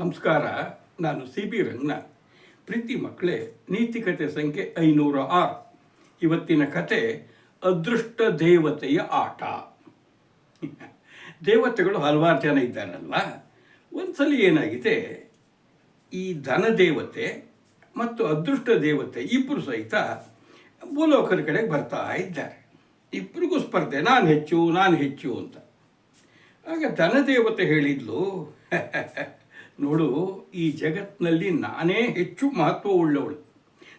ನಮಸ್ಕಾರ. ನಾನು CB ರಂಗನಾಥ್. ಪ್ರೀತಿ ಮಕ್ಕಳೇ, ನೀತಿಕತೆ ಸಂಖ್ಯೆ 506. ಇವತ್ತಿನ ಕತೆ ಅದೃಷ್ಟ ದೇವತೆಯ ಆಟ. ದೇವತೆಗಳು ಹಲವಾರು ಜನ ಇದ್ದಾರಲ್ವಾ. ಒಂದ್ಸಲ ಏನಾಗಿದೆ, ಈ ಧನ ದೇವತೆ ಮತ್ತು ಅದೃಷ್ಟ ದೇವತೆ ಇಬ್ಬರು ಸಹಿತ ಭೂಲೋಕದ ಕಡೆಗೆ ಬರ್ತಾ ಇದ್ದಾರೆ. ಇಬ್ಬರಿಗೂ ಸ್ಪರ್ಧೆ, ನಾನು ಹೆಚ್ಚು ಅಂತ. ಆಗ ಧನದೇವತೆ ಹೇಳಿದ್ಲು, ನೋಡು, ಈ ಜಗತ್ತಿನಲ್ಲಿ ನಾನೇ ಹೆಚ್ಚು ಮಹತ್ವ ಉಳ್ಳವಳು.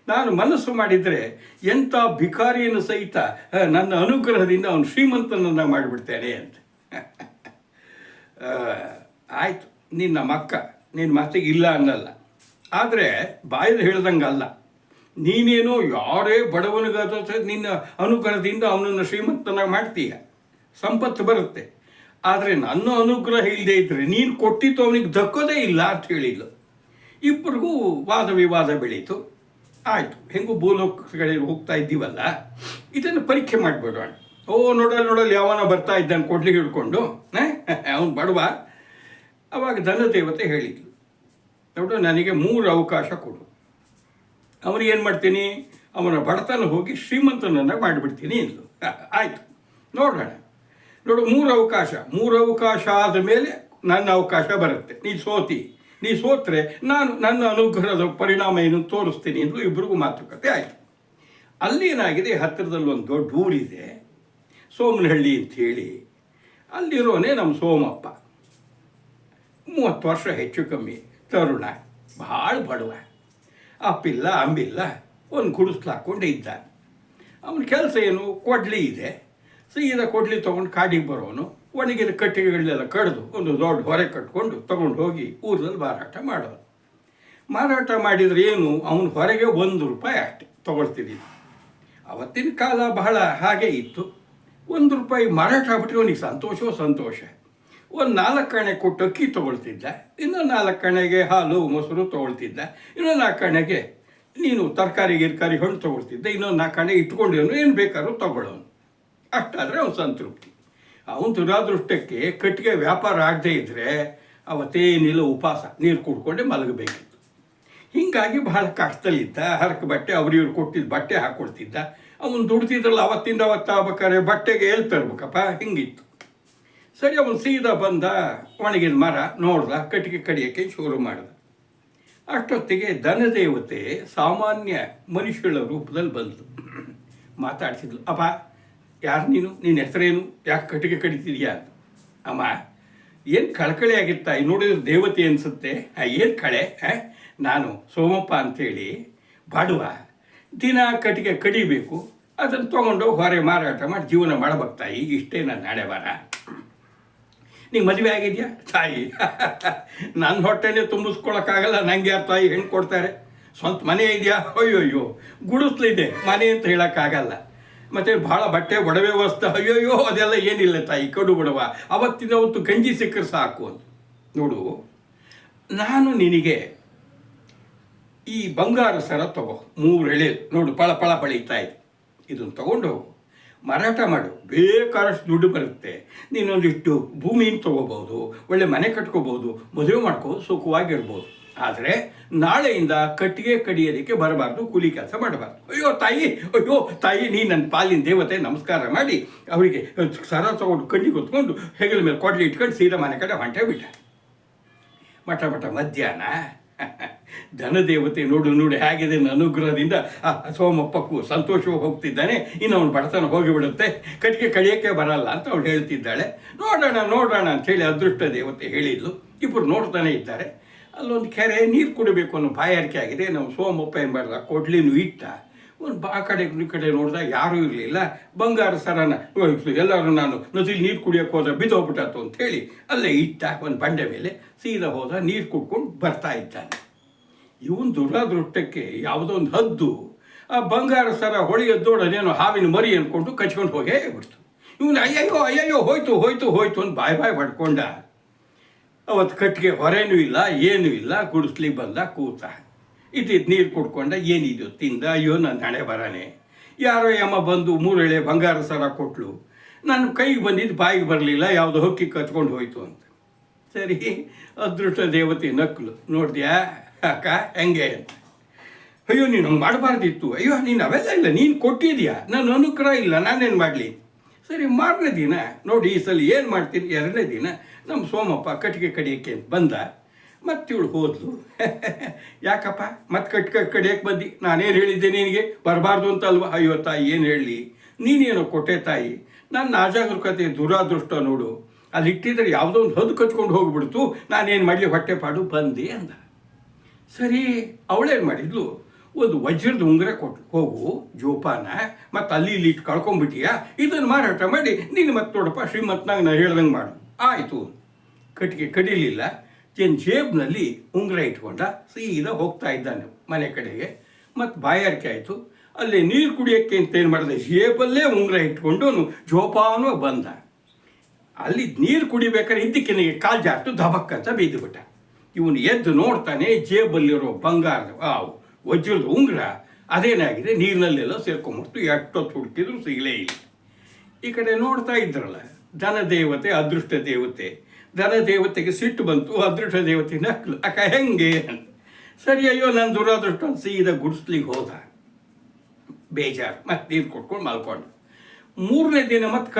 ನಾನು ಮನಸ್ಸು ಮಾಡಿದರೆ ಎಂಥ ಭಿಕಾರಿಯನ್ನು ಸಹಿತ ನನ್ನ ಅನುಗ್ರಹದಿಂದ ಅವನು ಶ್ರೀಮಂತನನ್ನು ಮಾಡಿಬಿಡ್ತೇನೆ ಅಂತ. ಆಯಿತು, ನಿನ್ನ ಮಕ್ಕ ನಿನ್ನ ಮಾತಿಗೆ ಇಲ್ಲ ಅನ್ನಲ್ಲ, ಆದರೆ ಬಾಯಲ್ಲಿ ಹೇಳ್ದಂಗಲ್ಲ. ನೀನೇನೋ ಯಾರೇ ಬಡವನಿಗಾದ ನಿನ್ನ ಅನುಗ್ರಹದಿಂದ ಅವನನ್ನು ಶ್ರೀಮಂತನಾಗಿ ಮಾಡ್ತೀಯ, ಸಂಪತ್ತು ಬರುತ್ತೆ. ಆದರೆ ನನ್ನ ಅನುಗ್ರಹ ಇಲ್ಲದೆ ಇದ್ದರೆ ನೀನು ಕೊಟ್ಟಿದ್ದು ಅವನಿಗೆ ದಕ್ಕೋದೇ ಇಲ್ಲ ಅಂತ ಹೇಳಿಲ್ಲ. ಇಬ್ಬರಿಗೂ ವಾದ ವಿವಾದ ಬೆಳೀತು. ಆಯಿತು, ಹೆಂಗೂ ಭೂಲೋಕಗಳಿಗೆ ಹೋಗ್ತಾ ಇದ್ದೀವಲ್ಲ, ಇದನ್ನು ಪರೀಕ್ಷೆ ಮಾಡಿಬಿಡೋಣ. ನೋಡಲ್ಲಿ ಯಾವನ ಬರ್ತಾ ಇದ್ದಾನೆ ಕೊಡ್ಲಿಗೆ ಹಿಡ್ಕೊಂಡು, ಅವನು ಬಡವ. ಅವಾಗ ಧನದೇವತೆ ಹೇಳಿದ್ಲು, ನೋಡು, ನನಗೆ 3 ಅವಕಾಶ ಕೊಡು. ಅವನಿಗೇನು ಮಾಡ್ತೀನಿ, ಅವನ ಬಡತನ ಹೋಗಿ ಶ್ರೀಮಂತನನ್ನು ಮಾಡಿಬಿಡ್ತೀನಿ ಅಂದ್ಲು. ಆಯಿತು, ನೋಡೋಣ. ನೋಡು, 3 ಅವಕಾಶ ಆದ ಮೇಲೆ ನನ್ನ ಅವಕಾಶ ಬರುತ್ತೆ. ನೀ ಸೋತ್ರೆ ನಾನು ನನ್ನ ಅನುಗ್ರಹದ ಪರಿಣಾಮ ಏನು ತೋರಿಸ್ತೀನಿ ಅಂದ್ಲು. ಇಬ್ಬರಿಗೂ ಮಾತುಕತೆ ಆಯಿತು. ಅಲ್ಲೇನಾಗಿದೆ, ಹತ್ತಿರದಲ್ಲಿ ಒಂದು ದೊಡ್ಡ ಊರಿದೆ, ಸೋಮನಹಳ್ಳಿ ಅಂಥೇಳಿ. ಅಲ್ಲಿರೋನೇ ನಮ್ಮ ಸೋಮಪ್ಪ. 30 ವರ್ಷ ಹೆಚ್ಚು ಕಮ್ಮಿ, ತರುಣ, ಭಾಳ ಬಡವ. ಅಪ್ಪಿಲ್ಲ ಅಂಬಿಲ್ಲ, ಒಂದು ಗುಡಿಸ್ಲು ಹಾಕ್ಕೊಂಡು ಇದ್ದಾನೆ. ಅವನ ಕೆಲಸ ಏನು, ಕೊಡ್ಲಿ ಇದೆ. ಸೀದಾ ಕೊಡ್ಲಿ ತೊಗೊಂಡು ಕಾಡಿಗೆ ಬರೋನು. ಒಣಗಿದ ಕಟ್ಟಿಗೆಗಳನ್ನೆಲ್ಲ ಕಡಿದು ಒಂದು ದೊಡ್ಡ ಹೊರೆ ಕಟ್ಕೊಂಡು ತೊಗೊಂಡು ಹೋಗಿ ಊರಲ್ಲಿ ಮಾರಾಟ ಮಾಡೋನು. ಮಾರಾಟ ಮಾಡಿದರೆ ಏನು, ಅವನ ಹೊರಗೆ ₹1 ಅಷ್ಟೆ ತೊಗೊಳ್ತಿದ್ದೀನಿ. ಅವತ್ತಿನ ಕಾಲ ಬಹಳ ಹಾಗೆ ಇತ್ತು. ₹1 ಮಾರಾಟ ಆಗ್ಬಿಟ್ರೆ ಅವನಿಗೆ ಸಂತೋಷ. ಒಂದು 4 ಆಣೆ ಕೊಟ್ಟು ಅಕ್ಕಿ ತೊಗೊಳ್ತಿದ್ದ, ಇನ್ನೂ 4 ಆಣೆಗೆ ಹಾಲು ಮೊಸರು ತೊಗೊಳ್ತಿದ್ದ, ಇನ್ನೂ 4 ಆಣೆಗೆ ನೀನು ತರಕಾರಿ ಹಣ್ಣು ತೊಗೊಳ್ತಿದ್ದ, ಇನ್ನೊಂದು 4 ಆಣೆ ಇಟ್ಕೊಂಡಿರೋನು, ಏನು ಬೇಕಾದ್ರೂ ತೊಗೊಳ್ಳೋನು. ಅಷ್ಟಾದರೆ ಅವನು ಸಂತೃಪ್ತಿ. ಅವನ ದುರಾದೃಷ್ಟಕ್ಕೆ ಕಟ್ಟಿಗೆ ವ್ಯಾಪಾರ ಆಗದೇ ಇದ್ದರೆ ಅವತ್ತೇನಿಲ್ಲ, ಉಪವಾಸ ನೀರು ಕುಡ್ಕೊಂಡೆ ಮಲಗಬೇಕಿತ್ತು. ಹೀಗಾಗಿ ಬಹಳ ಕಷ್ಟದಲ್ಲಿದ್ದ. ಹರಕೆ ಬಟ್ಟೆ ಇವ್ರು ಕೊಟ್ಟಿದ್ದ ಬಟ್ಟೆ ಹಾಕ್ಕೊಡ್ತಿದ್ದ. ಅವನು ದುಡ್ತಿದ್ರಲ್ಲ, ಅವತ್ತಿಂದ ಅವತ್ತಾಗಬೇಕಾದ್ರೆ ಬಟ್ಟೆಗೆ ಎಲ್ಲಿ ತರ್ಬೇಕಪ್ಪ, ಹಿಂಗಿತ್ತು. ಸರಿ, ಅವನು ಸೀದಾ ಬಂದ, ಒಣಗಿದ ಮರ ನೋಡ್ದ, ಕಟ್ಟಿಗೆ ಕಡಿಯೋಕ್ಕೆ ಶುರು ಮಾಡ್ದ. ಅಷ್ಟೊತ್ತಿಗೆ ಧನದೇವತೆ ಸಾಮಾನ್ಯ ಮನುಷ್ಯಳ ರೂಪದಲ್ಲಿ ಬಂದಳು. ಮಾತಾಡ್ತಿದ್ಲು, ಅಪ್ಪ ಯಾರು ನೀನು, ನಿನ್ನ ಹೆಸರೇನು, ಯಾಕೆ ಕಟ್ಟಿಗೆ ಕಡಿತಿದ್ಯಾ ಅಂತ. ಅಮ್ಮ, ಏನು ಕಳಕಳಿ ಆಗಿತ್ತಾ, ನೋಡಿದ್ರೆ ದೇವತೆ ಅನಿಸುತ್ತೆ. ಏನು ಕಳೆ, ನಾನು ಸೋಮಪ್ಪ ಅಂಥೇಳಿ ಬಡವ, ದಿನ ಕಟ್ಟಿಗೆ ಕಡಿಬೇಕು, ಅದನ್ನು ತೊಗೊಂಡು ಹೊರೆ ಮಾರಾಟ ಮಾಡಿ ಜೀವನ ಮಾಡಬೇಕಾಯಿ. ಇಷ್ಟೇ ನನ್ನ ನಾಳೆ ವಾರ. ನಿಂಗೆ ಮದುವೆ ಆಗಿದೆಯಾ ತಾಯಿ? ನನ್ನ ಹೊಟ್ಟೆನೇ ತುಂಬಿಸ್ಕೊಳಕ್ಕಾಗಲ್ಲ, ನನಗೆ ಯಾರು ತಾಯಿ ಹೆಣ್ಣು ಕೊಡ್ತಾರೆ? ಸ್ವಂತ ಮನೆ ಇದೆಯಾ? ಅಯ್ಯೋ, ಗುಡಿಸ್ಲಿದೆ, ಮನೆ ಅಂತ ಹೇಳೋಕ್ಕಾಗಲ್ಲ. ಮತ್ತು ಭಾಳ ಬಟ್ಟೆ ಒಡವೆ ವಸ್ತು, ಅಯ್ಯೋಯ್ಯೋ ಅದೆಲ್ಲ ಏನಿಲ್ಲ ತಾಯಿ, ಕಡು ಬಡವ. ಅವತ್ತು ಗಂಜಿ ಸಿಕ್ಕರೆ ಸಾಕು ಅಂತ. ನೋಡು, ನಾನು ನಿನಗೆ ಈ ಬಂಗಾರ ಸರ ತಗೋ, 3 ಎಳೆ ನೋಡು, ಪಳ ಬಳಿತಾ ಇದೆ. ಇದನ್ನು ತಗೊಂಡು ಹೋಗು, ಮಾರಾಟ ಮಾಡು, ಬೇಕಾದಷ್ಟು ದುಡ್ಡು ಬರುತ್ತೆ. ನೀನೊಂದಿಷ್ಟು ಭೂಮಿನ ತೊಗೋಬೋದು, ಒಳ್ಳೆ ಮನೆ ಕಟ್ಕೋಬೋದು, ಮದುವೆ ಮಾಡ್ಕೋ, ಸುಖವಾಗಿರ್ಬೋದು. ಆದರೆ ನಾಳೆಯಿಂದ ಕಟ್ಟಿಗೆ ಕಡಿಯೋದಕ್ಕೆ ಬರಬಾರ್ದು, ಕೂಲಿ ಕೆಲಸ ಮಾಡಬಾರ್ದು. ಅಯ್ಯೋ ತಾಯಿ, ನೀ ನನ್ನ ಪಾಲಿನ ದೇವತೆ, ನಮಸ್ಕಾರ ಮಾಡಿ ಅವರಿಗೆ ಸರ ತಗೊಂಡು ಕಣ್ಣಿಗೆ ಹೊತ್ಕೊಂಡು ಹೆಗಲ ಮೇಲೆ ಕೊಡ್ಲಿ ಇಟ್ಕೊಂಡು ಸೀದಾ ಮನೆ ಕಡೆ ಹೊಂಟೆ ಬಿಟ್ಟ. ಮಠ ಮಧ್ಯಾಹ್ನ ಧನದೇವತೆ ನೋಡು ಹೇಗಿದೆ, ಅನುಗ್ರಹದಿಂದ ಸೋಮಪ್ಪಕ್ಕೂ ಸಂತೋಷವೂ ಹೋಗ್ತಿದ್ದಾನೆ. ಇನ್ನು ಅವನು ಬಡತನ ಹೋಗಿಬಿಡುತ್ತೆ, ಕಟ್ಟಿಗೆ ಕಡಿಯೋಕ್ಕೆ ಬರಲ್ಲ ಅಂತ ಅವಳು ಹೇಳ್ತಿದ್ದಾಳೆ. ನೋಡೋಣ ಅಂಥೇಳಿ ಅದೃಷ್ಟ ದೇವತೆ ಹೇಳಿದ್ಲು. ಇಬ್ಬರು ನೋಡ್ತಾನೆ ಇದ್ದಾರೆ. ಅಲ್ಲೊಂದು ಕೆರೆ, ನೀರು ಕುಡಿಬೇಕು ಅನ್ನೋ ಬಾಯಾರಿಕೆ ಆಗಿದೆ. ನಾವು ಸೋಮಪ್ಪ ಏನು ಮಾಡ್ದ, ಕೊಡ್ಲಿನೂ ಇಟ್ಟ. ಒಂದು ಆ ಕಡೆ ನೋಡಿದಾಗ ಯಾರೂ ಇರಲಿಲ್ಲ. ಬಂಗಾರ ಸರನ ಎಲ್ಲರೂ ನಾನು ನದಿಲಿ ನೀರು ಕುಡಿಯೋಕೆ ಹೋದ, ಬಿದ್ದೋಗ್ಬಿಟ್ಟತ್ತು ಅಂಥೇಳಿ ಅಲ್ಲೇ ಇಟ್ಟ ಒಂದು ಬಂಡೆ ಮೇಲೆ. ಸೀದಾ ಹೋದ, ನೀರು ಕುಡ್ಕೊಂಡು ಬರ್ತಾ ಇದ್ದಾನೆ. ಇವನು ದುರಾದೃಷ್ಟಕ್ಕೆ ಯಾವುದೋ ಒಂದು ಹದ್ದು ಆ ಬಂಗಾರ ಸರ ಹೊಳೆಯದ್ದೋಡನೇನೋ ಹಾವಿನ ಮರಿ ಅಂದ್ಕೊಂಡು ಕಚ್ಕೊಂಡು ಹೋಗೇ ಬಿಡ್ತು. ಇವನು ಅಯ್ಯಯ್ಯೋ ಹೋಯ್ತು ಅಂತ ಬಾಯ್ ಪಡ್ಕೊಂಡ. ಅವತ್ತು ಕಟ್ಟಿಗೆ ಹೊರೆನೂ ಇಲ್ಲ, ಏನೂ ಇಲ್ಲ, ಗುಡಿಸ್ಲಿಕ್ಕೆ ಬಂದ, ಕೂತ. ಇದ್ದಿದ್ದು ನೀರು ಕುಡ್ಕೊಂಡ, ಏನಿದು ತಿಂದ. ಅಯ್ಯೋ, ನನ್ನ ಹಣೆ ಬರಾನೆ. ಯಾರೋ ಯಮ್ಮ ಬಂದು 3 ಎಳೆ ಬಂಗಾರ ಸರ ಕೊಟ್ಲು. ನನ್ನ ಕೈಗೆ ಬಂದಿದ್ದು ಬಾಯಿಗೆ ಬರಲಿಲ್ಲ, ಯಾವುದೋ ಹಕ್ಕಿ ಕಚ್ಕೊಂಡು ಹೋಯ್ತು ಅಂತ. ಸರಿ, ಅದೃಷ್ಟ ದೇವತೆ ನಕ್ಕಲು. ನೋಡಿದ್ಯಾ ಅಕ್ಕ ಹೆಂಗೆ ಅಂತ. ಅಯ್ಯೋ ನೀನು ಹಂಗೆ ಮಾಡಬಾರ್ದಿತ್ತು, ಅಯ್ಯೋ ನೀನು ಅವೆಲ್ಲ ಇಲ್ಲ, ನೀನು ಕೊಟ್ಟಿದ್ಯಾ, ನನ್ನ ಅನುಗ್ರಹ ಇಲ್ಲ, ನಾನೇನು ಮಾಡಲಿ. ಸರಿ, ಮಾರನೇ ದಿನ ನೋಡಿ ಈ ಸಲ ಏನು ಮಾಡ್ತೀನಿ, ಎರಡನೇ ದಿನ ನಮ್ಮ ಸೋಮಪ್ಪ ಕಟ್ಟಿಗೆ ಕಡಿಯೋಕ್ಕೆ ಅಂತ ಬಂದ. ಮತ್ತೆ ಇವಳು ಹೋದ್ಲು. ಯಾಕಪ್ಪ ಮತ್ತೆ ಕಡಿಯೋಕ್ಕೆ ಬಂದು, ನಾನೇನು ಹೇಳಿದ್ದೆ ನಿನಗೆ ಬರಬಾರ್ದು ಅಂತ ಅಲ್ವಾ? ಅಯ್ಯೋ ತಾಯಿ ಏನು ಹೇಳಲಿ, ನೀನೇನೋ ಕೊಟ್ಟೆ ತಾಯಿ, ನನ್ನ ಅಜಾಗರೂಕತೆ ದುರಾದೃಷ್ಟ ನೋಡು, ಅಲ್ಲಿ ಇಟ್ಟಿದ್ರೆ ಯಾವುದೋ ಒಂದು ಹದ್ದು ಕಚ್ಕೊಂಡು ಹೋಗ್ಬಿಡ್ತು, ನಾನೇನು ಮಾಡಲಿ ಹೊಟ್ಟೆಪಾಡು ಬಂದೆ ಅಂದ. ಸರಿ, ಅವಳೇನು ಮಾಡಿದ್ಲು, ಒಂದು ವಜ್ರದ ಉಂಗುರ ಕೊಟ್ಟು, ಹೋಗು ಜೋಪಾನ, ಮತ್ತು ಅಲ್ಲಿ ಇಲ್ಲಿ ಇಟ್ಟು ಕಳ್ಕೊಂಬಿಟ್ಟಿಯಾ, ಇದನ್ನು ಮಾರಾಟ ಮಾಡಿ ನೀನು ಮತ್ತೆ ನೋಡಪ್ಪ ಶ್ರೀಮಂತನಾಗ ನಾನು ಹೇಳ್ದಂಗೆ ಮಾಡು. ಆಯಿತು, ಕಟ್ಟಿಗೆ ಕಡಿಲಿಲ್ಲ, ಜೇಬ್ನಲ್ಲಿ ಉಂಗುರ ಇಟ್ಕೊಂಡ ಸೀದಾ ಹೋಗ್ತಾ ಇದ್ದಾನೆ ಮನೆ ಕಡೆಗೆ. ಮತ್ತು ಬಾಯಾರಿಕೆ ಆಯಿತು, ಅಲ್ಲಿ ನೀರು ಕುಡಿಯೋಕ್ಕೆ ಅಂತ ಏನು ಮಾಡಿದೆ, ಜೇಬಲ್ಲೇ ಉಂಗುರ ಇಟ್ಕೊಂಡು ಜೋಪಾನ ಬಂದ. ಅಲ್ಲಿ ನೀರು ಕುಡಿಬೇಕಾದ್ರೆ ಇದ್ದಕ್ಕಿನಿಗೆ ಕಾಲು ಜಾರ್ತು ದಬಕ್ಕಂತ ಬಿದ್ದುಬಿಟ್ಟ. ಇವನು ಎದ್ದು ನೋಡ್ತಾನೆ, ಜೇಬಲ್ಲಿರೋ ಬಂಗಾರದ ವಜ್ರದ ಉಂಗುರ ಅದೇನಾಗಿದೆ, ನೀರಿನಲ್ಲೆಲ್ಲ ಸೇರ್ಕೊಂಬಿಡ್ತು. ಎಷ್ಟೊತ್ತು ಹುಡುಕಿದ್ರು ಸಿಗಲೇ ಇಲ್ಲ. ಈ ಕಡೆ ನೋಡ್ತಾ ಇದ್ರಲ್ಲ ಧನದೇವತೆ, ಅದೃಷ್ಟ ದೇವತೆ. ಧನದೇವತೆಗೆ ಸಿಟ್ಟು ಬಂತು, ಅದೃಷ್ಟ ದೇವತೆ ನಕ್ಲು, ಅಕ್ಕ ಹೆಂಗೆ ಅಂತ. ಸರಿ, ಅಯ್ಯೋ ನನ್ನ ದುರಾದೃಷ್ಟ ಸೀದಾ ಗುಡಿಸ್ಲಿಕ್ಕೆ ಹೋದ. ಬೇಜಾರು, ಮತ್ತೆ ನೀರು ಕೊಟ್ಕೊಂಡು ಮಲ್ಕೊಂಡು. ಮೂರನೇ ದಿನ ಮತ್ತೆ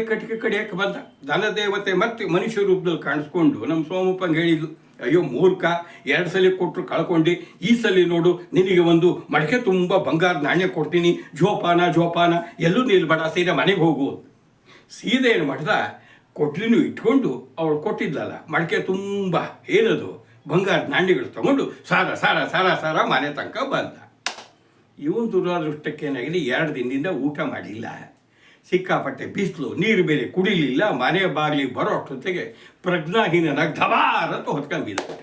ಕಟ್ಟಿಗೆ ಕಡಿಯಕ್ಕೆ ಬಂದ. ಧನದೇವತೆ ಮತ್ತೆ ಮನುಷ್ಯ ರೂಪದಲ್ಲಿ ಕಾಣಿಸ್ಕೊಂಡು ನಮ್ಮ ಸೋಮಪ್ಪಂಗೆ ಹೇಳಿದ್ಲು, ಅಯ್ಯೋ ಮೂರ್ಖ, 2 ಸಲ ಕೊಟ್ಟರು ಕಳ್ಕೊಂಡು, ಈ ಸಲ ನೋಡು ನಿನಗೆ ಒಂದು ಮಡಕೆ ತುಂಬ ಬಂಗಾರದ ನಾಣ್ಯ ಕೊಡ್ತೀನಿ, ಜೋಪಾನ ಎಲ್ಲೂ ನಿಲ್ಬೇಡ, ಸೀದಾ ಮನೆಗೆ ಹೋಗು. ಸೀದಾ ಏನು ಮಾಡ್ದ, ಕೊಟ್ಲಿನೂ ಇಟ್ಕೊಂಡು ಅವಳು ಕೊಟ್ಟಿದ್ಲಲ್ಲ ಮಡಕೆ ತುಂಬ ಏನದು ಬಂಗಾರದ ನಾಣ್ಯಗಳು ತಗೊಂಡು ಸಾರ ಮನೆ ತನಕ ಬಂದ. ಇವನು ದುರಾದೃಷ್ಟಕ್ಕೆ ಏನಾಗಿದೆ, 2 ದಿನದಿಂದ ಊಟ ಮಾಡಿಲ್ಲ, ಸಿಕ್ಕಾಪಟ್ಟೆ ಬಿಸಿಲು, ನೀರು ಬೇರೆ ಕುಡಿಲಿಲ್ಲ, ಮನೆ ಬಾಗಿಲಿಗೆ ಬರೋ ಅಷ್ಟೊತ್ತಿಗೆ ಪ್ರಜ್ಞಾಹೀನನಾಗಿ ಧಬಾರಂತ ಹೊತ್ಕೊಂಡು ಬಿದ್ದುಬಿಟ್ಟ.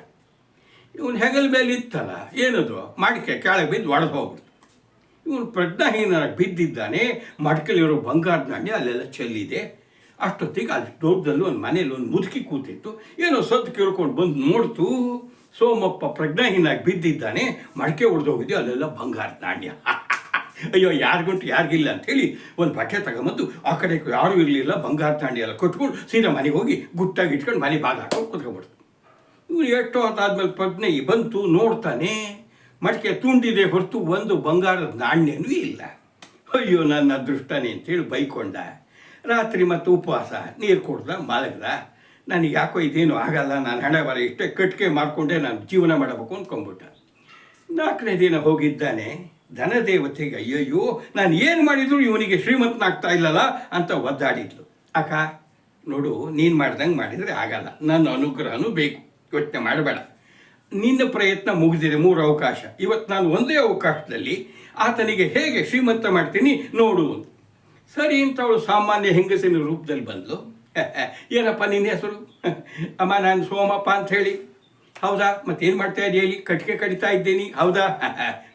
ಇವನು ಹೆಗಲ ಮೇಲೆ ಇತ್ತಲ್ಲ ಏನದು ಮಡಿಕೆ ಕೆಳಗೆ ಬಿದ್ದು ಒಡೆದು ಹೋಗ್ಬಿಡ್ತು. ಇವನು ಪ್ರಜ್ಞಾಹೀನನಾಗಿ ಬಿದ್ದಿದ್ದಾನೆ, ಮಡಕೆಲಿರೋ ಬಂಗಾರದ ನಾಣ್ಯ ಅಲ್ಲೆಲ್ಲ ಚೆಲ್ಲಿದೆ. ಅಷ್ಟೊತ್ತಿಗೆ ಅಲ್ಲಿ ದೊಡ್ಡದಲ್ಲಿ ಒಂದು ಮನೇಲಿ ಒಂದು ಮುದುಕಿ ಕೂತಿತ್ತು, ಏನೋ ಸದ್ದು ಕೇಳ್ಕೊಂಡು ಬಂದು ನೋಡ್ತು, ಸೋಮಪ್ಪ ಪ್ರಜ್ಞಾಹೀನಾಗಿ ಬಿದ್ದಿದ್ದಾನೆ, ಮಡಕೆ ಹೊಡೆದೋಗಿದ್ದೆ, ಅಲ್ಲೆಲ್ಲ ಬಂಗಾರದ ನಾಣ್ಯ. ಅಯ್ಯೋ ಯಾರಿಗುಂಟು ಯಾರಿಗಿಲ್ಲ ಅಂಥೇಳಿ ಒಂದು ಬಟ್ಟೆ ತಗೊಂಬಂದು ಆ ಕಡೆ ಯಾರೂ ಇರಲಿಲ್ಲ, ಬಂಗಾರದ ನಾಣ್ಯ ಎಲ್ಲ ಕೊಟ್ಕೊಂಡು ಸೀದಾ ಮನೆಗೆ ಹೋಗಿ ಗುಟ್ಟಾಗಿ ಇಟ್ಕೊಂಡು ಮನೆ ಬಾಗಿಲು ಹಾಕೊಂಡು ಕುತ್ಕೊಂಡ್ಬಿಡ್ತು. ಇವನು ಎಷ್ಟೋ ಹೊತ್ತಾದ್ಮೇಲೆ ಪ್ರಜ್ಞೆ ಬಂತು, ನೋಡ್ತಾನೆ ಮಡಕೆ ತುಂಡಿದೆ ಹೊರತು ಒಂದು ಬಂಗಾರದ ನಾಣ್ಯನೂ ಇಲ್ಲ. ಅಯ್ಯೋ ನನ್ನ ಅದೃಷ್ಟನೇ ಅಂತೇಳಿ ಬೈಕೊಂಡ. ರಾತ್ರಿ ಮತ್ತು ಉಪವಾಸ, ನೀರು ಕೊಡ್ದ, ಮಲಗ್ದ. ನನಗೆ ಯಾಕೋ ಇದೇನು ಆಗಲ್ಲ, ನಾನು ಹಣೆ ಬರ ಇಷ್ಟೇ ಕಟ್ಟಿಗೆ ಮಾಡಿಕೊಂಡೆ ನಾನು ಜೀವನ ಮಾಡಬೇಕು ಅಂದ್ಕೊಂಡ್ಬಿಟ್ಟ. 4ನೇ ದಿನ ಹೋಗಿದ್ದಾನೆ. ಧನದೇವತೆಗೆ ಅಯ್ಯಯ್ಯೋ ನಾನು ಏನು ಮಾಡಿದ್ರು ಇವನಿಗೆ ಶ್ರೀಮಂತನಾಗ್ತಾ ಇಲ್ಲಲ್ಲ ಅಂತ ಒದ್ದಾಡಿದ್ಲು. ಅಕ್ಕ ನೋಡು, ನೀನು ಮಾಡ್ದಂಗೆ ಮಾಡಿದರೆ ಆಗಲ್ಲ, ನನ್ನ ಅನುಗ್ರಹನೂ ಬೇಕು, ಯೋಚನೆ ಮಾಡಬೇಡ. ನಿನ್ನ ಪ್ರಯತ್ನ ಮುಗಿದಿದೆ, 3 ಅವಕಾಶ, ಇವತ್ತು ನಾನು ಒಂದೇ ಅವಕಾಶದಲ್ಲಿ ಆತನಿಗೆ ಹೇಗೆ ಶ್ರೀಮಂತ ಮಾಡ್ತೀನಿ ನೋಡು. ಸರಿ ಅಂತ ಅವಳು ಸಾಮಾನ್ಯ ಹೆಂಗಸಿನ ರೂಪದಲ್ಲಿ ಬಂದಳು. ಏನಪ್ಪ ನಿನ್ನ ಹೆಸರು? ಅಮ್ಮ ನಾನು ಸೋಮಪ್ಪ ಅಂತ ಹೇಳಿ. ಹೌದಾ, ಮತ್ತೇನು ಮಾಡ್ತಾ ಇದೆಯಾ? ಇಲ್ಲಿ ಕಟ್ಟಿಗೆ ಕಡಿತಾ ಇದ್ದೀನಿ. ಹೌದಾ,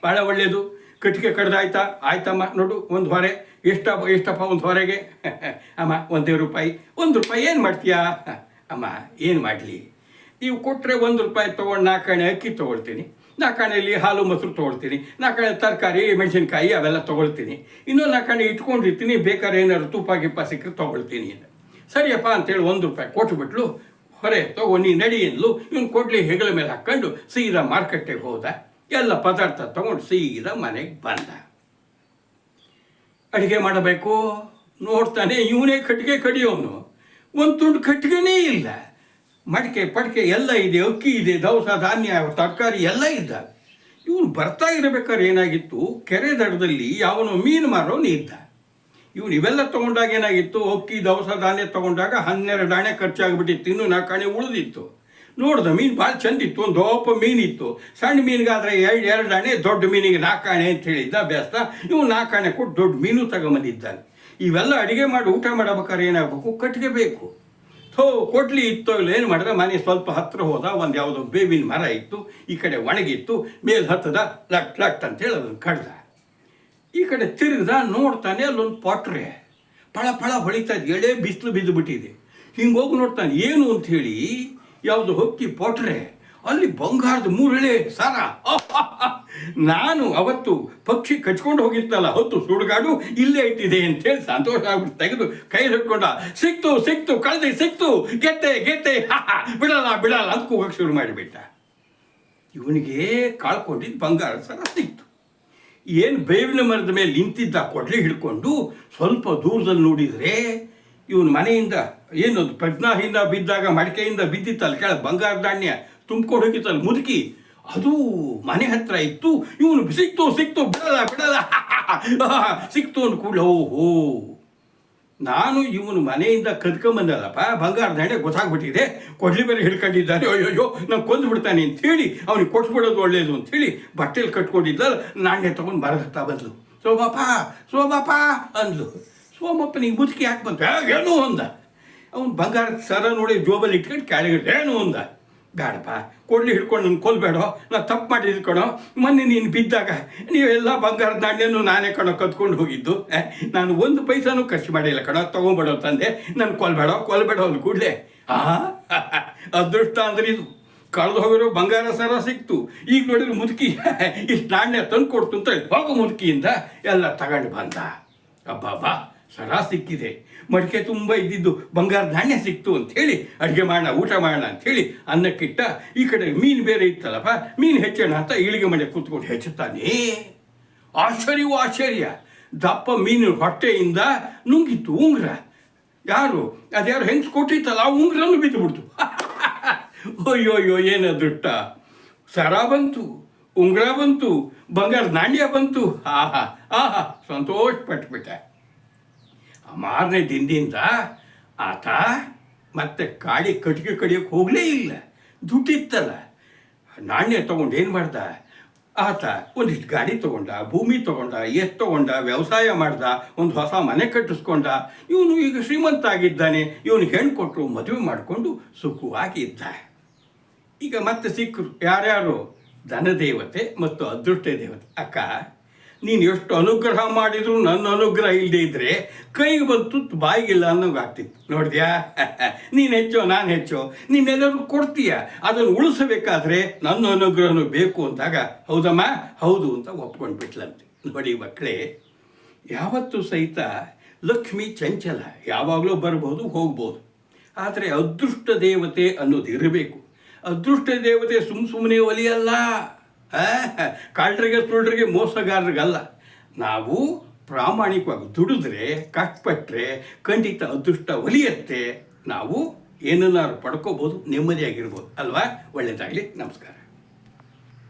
ಭಾಳ ಒಳ್ಳೆಯದು, ಕಟ್ಟಿಗೆ ಕಡ್ದಾಯ್ತಾ? ಆಯ್ತಮ್ಮ, ನೋಡು ಒಂದು ಹೊರೆ, ಎಷ್ಟಪ್ಪ ಒಂದು ಹೊರೆಗೆ? ಅಮ್ಮ 1 ರೂಪಾಯಿ. 1 ರೂಪಾಯಿ ಏನು ಮಾಡ್ತೀಯಾ? ಅಮ್ಮ ಏನು ಮಾಡಲಿ, ನೀವು ಕೊಟ್ಟರೆ 1 ರೂಪಾಯಿ ತೊಗೊಂಡು 4 ಆಣೆ ಅಕ್ಕಿ ತೊಗೊಳ್ತೀನಿ, 4 ಆಣೆಯಲ್ಲಿ ಹಾಲು ಮೊಸರು ತೊಗೊಳ್ತೀನಿ, 4 ಆಣೆ ತರಕಾರಿ ಮೆಣಸಿನ್ಕಾಯಿ ಅವೆಲ್ಲ ತೊಗೊಳ್ತೀನಿ, ಇನ್ನೊಂದು 4 ಆಣೆ ಇಟ್ಕೊಂಡಿರ್ತೀನಿ, ಬೇಕಾದ್ರೆ ಏನಾದ್ರು ತುಪ್ಪ ಗಿಪ್ಪ ಸಿಕ್ಕರೆ ತೊಗೊಳ್ತೀನಿ. ಸರಿಯಪ್ಪ ಅಂತೇಳಿ 1 ರೂಪಾಯಿ ಕೊಟ್ಟುಬಿಟ್ಲು. ಹೊರೆ ತಗೋ ನೀ ನಡಿ ಎಂದ್ಲು. ಇವನು ಕೊಡ್ಲಿ ಹೆಗಲ ಮೇಲೆ ಹಾಕ್ಕೊಂಡು ಸೀದಾ ಮಾರ್ಕೆಟ್ಟಿಗೆ ಹೋದ. ಎಲ್ಲ ಪದಾರ್ಥ ತಗೊಂಡು ಸೀದಾ ಮನೆಗೆ ಬಂದ. ಅಡುಗೆ ಮಾಡಬೇಕು, ನೋಡ್ತಾನೆ ಇವನೇ ಕಟ್ಟಿಗೆ ಕಡಿಯೋನು, ಒಂದು ತುಂಡು ಕಟ್ಟಿಗೆನೇ ಇಲ್ಲ. ಮಡಿಕೆ ಪಡಿಕೆ ಎಲ್ಲ ಇದೆ, ಅಕ್ಕಿ ಇದೆ, ದವಸ ಧಾನ್ಯ ತರಕಾರಿ ಎಲ್ಲ ಇದ್ದ. ಇವನು ಬರ್ತಾ ಇರಬೇಕಾದ್ರೆ ಏನಾಗಿತ್ತು, ಕೆರೆ ದಡದಲ್ಲಿ ಯಾವನೋ ಮೀನು ಮಾರೋನು ಇದ್ದ. ಇವನು ಇವೆಲ್ಲ ತೊಗೊಂಡಾಗ ಏನಾಗಿತ್ತು, ಅಕ್ಕಿ ದವಸ ಧಾನ್ಯ ತೊಗೊಂಡಾಗ 12 ಆಣೆ ಖರ್ಚಾಗ್ಬಿಟ್ಟಿತ್ತು, ಇನ್ನೂ 4 ಆಣೆ ಉಳಿದಿತ್ತು. ನೋಡ್ದ ಮೀನು ಭಾಳ ಚೆಂದಿತ್ತು, ಒಂದು ದೊಡ್ಡ ಮೀನಿತ್ತು. ಸಣ್ಣ ಮೀನಿಗಾದರೆ 2 ಆಣೆ, ದೊಡ್ಡ ಮೀನಿಗೆ 4 ಆಣೆ ಅಂತ ಹೇಳಿದ್ದ ಬೇಸ್ತ. ಇವು 4 ಆಣೆ ಕೊಟ್ಟು ದೊಡ್ಡ ಮೀನು ತಗೊಂಬಂದಿದ್ದಾನೆ. ಇವೆಲ್ಲ ಅಡುಗೆ ಮಾಡಿ ಊಟ ಮಾಡಬೇಕಾದ್ರೆ ಏನಾಗಬೇಕು, ಕಟ್ಟಿಗೆ ಬೇಕು. ಕೊಡ್ಲಿ ಇತ್ತೋ ಇಲ್ಲ, ಏನು ಮಾಡಿದ್ರೆ ಮನೆ ಸ್ವಲ್ಪ ಹತ್ತಿರ ಹೋದ, ಒಂದು ಯಾವುದೋ ಬೇವಿನ ಮರ ಇತ್ತು, ಈ ಕಡೆ ಒಣಗಿತ್ತು, ಮೇಲೆ ಹತ್ತದ ಲಟ್ ಅಂತೇಳಿ ಅದನ್ನು ಕಡ್ದ. ಈ ಕಡೆ ತಿರುಗ್ದ, ನೋಡ್ತಾನೆ ಅಲ್ಲೊಂದು ಪಾಟ್ರೆ ಫಳ ಹೊಳಿತಾ ಇದ್ದು, ಎಳೆ ಬಿಸಿಲು ಬಿದ್ದು ಬಿಟ್ಟಿದೆ. ಹಿಂಗೆ ಹೋಗಿ ನೋಡ್ತಾನೆ, ಏನು ಅಂಥೇಳಿ ಯಾವುದು ಹೊಕ್ಕಿ ಪಾಟ್ರೆ, ಅಲ್ಲಿ ಬಂಗಾರದ 3 ಎಳೆ ಸರ. ನಾನು ಅವತ್ತು ಪಕ್ಷಿ ಕಚ್ಕೊಂಡು ಹೋಗಿತ್ತಲ್ಲ ಹೊತ್ತು ಸುಡುಗಾಡು ಇಲ್ಲೇ ಇಟ್ಟಿದೆ ಅಂತೇಳಿ ಸಂತೋಷ ಆಗ್ಬಿಟ್ಟು ತೆಗೆದು ಕೈ ಹಿಡ್ಕೊಂಡ. ಸಿಕ್ತು ಸಿಕ್ತು ಕಳೆದೆ ಸಿಕ್ತು, ಗೆದ್ದೆ ಗೆದ್ದೆ, ಬಿಡಲ್ಲ ಬಿಡಲ್ಲ ಅಂತ ಕೂಗಕ್ಕೆ ಶುರು ಮಾಡಿಬಿಟ್ಟ. ಇವನಿಗೆ ಕಳ್ಕೊಂಡಿದ್ದು ಬಂಗಾರದ ಸರ ಸಿಕ್ತು. ಏನು ಬೇವಿನ ಮರದ ಮೇಲೆ ನಿಂತಿದ್ದ ಕೊಡ್ಲಿ ಹಿಡ್ಕೊಂಡು ಸ್ವಲ್ಪ ದೂರದಲ್ಲಿ ನೋಡಿದರೆ ಇವನು ಮನೆಯಿಂದ ಏನದು ಪ್ರಜ್ಞಾಹಿಂದ ಬಿದ್ದಾಗ ಮಡಿಕೆಯಿಂದ ಬಿದ್ದಿತ್ತಲ್ಲ ಕೆಳಗೆ ಬಂಗಾರ ಧಾನ್ಯ ತುಂಬ್ಕೊಂಡು ಹೋಗಿತ್ತಲ್ಲ ಮುದುಕಿ, ಅದು ಮನೆ ಹತ್ರ ಇತ್ತು. ಇವನು ಸಿಕ್ತು ಸಿಕ್ತು ಬಿಡಲ್ಲ ಬಿಡಲ್ಲ ಸಿಕ್ತು ಅಂದ ಕೂಡಲೇ ಓಹೋ, ನಾನು ಇವನು ಮನೆಯಿಂದ ಕದ್ಕೊಂಬಂದಲ್ಲಪ್ಪ, ಬಂಗಾರ ಧಾನ್ಯ ಗೊತ್ತಾಗ್ಬಿಟ್ಟಿದೆ, ಕೊಡ್ಲಿ ಬೇರೆ ಹಿಡ್ಕೊಂಡಿದ್ದಾನೆ, ಅಯ್ಯೋಯ್ಯೋ ನಾನು ಕೊಂದು ಬಿಡ್ತಾನೆ ಅಂಥೇಳಿ ಅವನಿಗೆ ಕೊಟ್ಬಿಡೋದು ಒಳ್ಳೇದು ಅಂಥೇಳಿ ಬಟ್ಟೆಲಿ ಕಟ್ಕೊಂಡಿದ್ದಲ್ಲ ನಾಣ್ಯ ತೊಗೊಂಡು ಮರದ ಹತ್ತ ಬಂದ್ಲು. ಸೋಮಪ್ಪ ಸೋಮಪ್ಪ ಅಂದ್ಲು. ಸೋಮಪ್ಪನಿಗೆ ಮುದುಕಿ ಯಾಕೆ ಬಂತು? ಏನೂ ಅಂದ. ಅವನು ಬಂಗಾರದ ಸರ ನೋಡಿ ಜೋಬಲ್ಲಿ ಇಟ್ಕೊಂಡು ಕೆಳಗೆ ಏನು ಅಂದ. ಬೇಡಪ್ಪ, ಕೊಡ್ಲಿ ಹಿಡ್ಕೊಂಡು ನನ್ನ ಕೊಲ್ಬೇಡ, ನಾನು ತಪ್ಪು ಮಾಡಿದ್ದು ಕಣೋ, ಮೊನ್ನೆ ನೀನು ಬಿದ್ದಾಗ ನೀವೆಲ್ಲ ಬಂಗಾರದ ನಾಣ್ಯನೂ ನಾನೇ ಕಣೋ ಕದ್ಕೊಂಡು ಹೋಗಿದ್ದು, ನಾನು 1 ಪೈಸಾನೂ ಖರ್ಚು ಮಾಡಿಲ್ಲ ಕಣೋ, ತೊಗೊಂಬೇಡೋ ತಂದೆ, ನಾನು ಕೊಲ್ಬೇಡ ಅಂದ ಕೂಡಲೇ ಅದೃಷ್ಟ ಅಂದ್ರೆ ಇದು. ಕಳೆದು ಹೋಗಿರೋ ಬಂಗಾರ ಸರ ಸಿಕ್ತು. ಈಗ ನೋಡಿದ್ರೆ ಮುದುಕಿ ಇಷ್ಟು ನಾಣ್ಯ ತಂದು ಕೊಡ್ತು ಅಂತ ಹೋಗೋ ಮುದುಕಿಯಿಂದ ಎಲ್ಲ ತಗೊಂಡು ಬಂದ. ಅಬ್ಬಾ ಸರ ಸಿಕ್ಕಿದೆ, ಮಡಿಕೆ ತುಂಬ ಇದ್ದಿದ್ದು ಬಂಗಾರ ಧಾನ್ಯ ಸಿಕ್ತು ಅಂಥೇಳಿ ಅಡುಗೆ ಮಾಡೋಣ ಊಟ ಮಾಡೋಣ ಅಂಥೇಳಿ ಅನ್ನಕ್ಕಿಟ್ಟ. ಈ ಕಡೆ ಮೀನು ಬೇರೆ ಇತ್ತಲ್ಲಪ್ಪ, ಮೀನು ಹೆಚ್ಚೋಣ ಅಂತ ಇಳಿಗೆ ಮನೆ ಕೂತ್ಕೊಂಡು ಹೆಚ್ಚುತ್ತಾನೆ. ಆಶ್ಚರ್ಯವೂ ಆಶ್ಚರ್ಯ, ದಪ್ಪ ಮೀನು ಹೊಟ್ಟೆಯಿಂದ ನುಂಗಿತ್ತು ಉಂಗ್ರ. ಯಾರು ಅದ್ಯಾರು ಹೆಂಗ್ಸ್ ಕೊಟ್ಟಿತ್ತಲ್ಲ ಆ ಉಂಗ್ರನ್ನು ಬಿದ್ದು ಬಿಡ್ತು. ಅಯ್ಯೋಯ್ಯೋ ಏನದೃಷ್ಟ, ಸರ ಬಂತು, ಉಂಗ್ರ ಬಂತು, ಬಂಗಾರ ನಾಣ್ಯ ಬಂತು. ಆಹಾ ಆಹಾ ಸಂತೋಷ ಪಟ್ಬಿಟ್ಟೆ. ಮಾರನೇ ದಿನದಿಂದ ಆತ ಮತ್ತೆ ಕಾಡಿ ಕಟ್ಟಿಗೆ ಕಡಿಯೋಕ್ಕೆ ಹೋಗಲೇ ಇಲ್ಲ. ದುಡ್ಡಿತ್ತಲ್ಲ, ನಾಣ್ಯ ತೊಗೊಂಡು ಏನು ಮಾಡ್ದ ಆತ, ಒಂದಿಷ್ಟು ಗಾಡಿ ತೊಗೊಂಡ, ಭೂಮಿ ತೊಗೊಂಡ, ತೊಗೊಂಡ, ವ್ಯವಸಾಯ ಮಾಡ್ದ, ಒಂದು ಹೊಸ ಮನೆ ಕಟ್ಟಿಸ್ಕೊಂಡ. ಇವನು ಈಗ ಶ್ರೀಮಂತ ಆಗಿದ್ದಾನೆ. ಇವನಿಗೆ ಹೆಣ್ಣು ಕೊಟ್ಟರು, ಮದುವೆ ಮಾಡಿಕೊಂಡು ಸುಖವಾಗಿದ್ದ. ಈಗ ಮತ್ತೆ ಸಿಕ್ಕರು ಯಾರ್ಯಾರು? ಧನದೇವತೆ ಮತ್ತು ಅದೃಷ್ಟ ದೇವತೆ. ಅಕ್ಕ, ನೀನು ಎಷ್ಟು ಅನುಗ್ರಹ ಮಾಡಿದ್ರು ನನ್ನ ಅನುಗ್ರಹ ಇಲ್ಲದೆ ಇದ್ದರೆ ಕೈಗೆ ಬಂತು ಬಾಯಿಗಿಲ್ಲ ಅನ್ನೋಂಗೆ ಆಗ್ತಿತ್ತು. ನೋಡಿದ್ಯಾ, ನೀನು ಹೆಚ್ಚೋ ನಾನು ಹೆಚ್ಚೋ, ನೀನೆಲ್ಲರೂ ಕೊಡ್ತೀಯ, ಅದನ್ನು ಉಳಿಸಬೇಕಾದ್ರೆ ನನ್ನ ಅನುಗ್ರಹನೂ ಬೇಕು ಅಂದಾಗ ಹೌದಮ್ಮ ಹೌದು ಅಂತ ಒಪ್ಕೊಂಡು ಬಿಟ್ಲಂತೆ. ನೋಡಿ ಮಕ್ಕಳೇ, ಯಾವತ್ತೂ ಸಹಿತ ಲಕ್ಷ್ಮಿ ಚಂಚಲ, ಯಾವಾಗಲೂ ಬರ್ಬೋದು ಹೋಗ್ಬೋದು. ಆದರೆ ಅದೃಷ್ಟ ದೇವತೆ ಅನ್ನೋದು ಇರಬೇಕು. ಅದೃಷ್ಟ ದೇವತೆ ಸುಮ್ಮನೆ ಒಲಿಯಲ್ಲ, ಕಾಲ್ರಿಗೆ ಸುಳ್ರಿಗೆ ಮೋಸಗಾರರಿಗಲ್ಲ. ನಾವು ಪ್ರಾಮಾಣಿಕವಾಗಿ ದುಡಿದ್ರೆ ಕಷ್ಟಪಟ್ಟರೆ ಖಂಡಿತ ಅದೃಷ್ಟ ಒಲಿಯತ್ತೆ. ನಾವು ಏನನ್ನಾರು ಪಡ್ಕೋಬೋದು, ನೆಮ್ಮದಿಯಾಗಿರ್ಬೋದು ಅಲ್ವಾ? ಒಳ್ಳೆಯದಾಗಲಿ, ನಮಸ್ಕಾರ.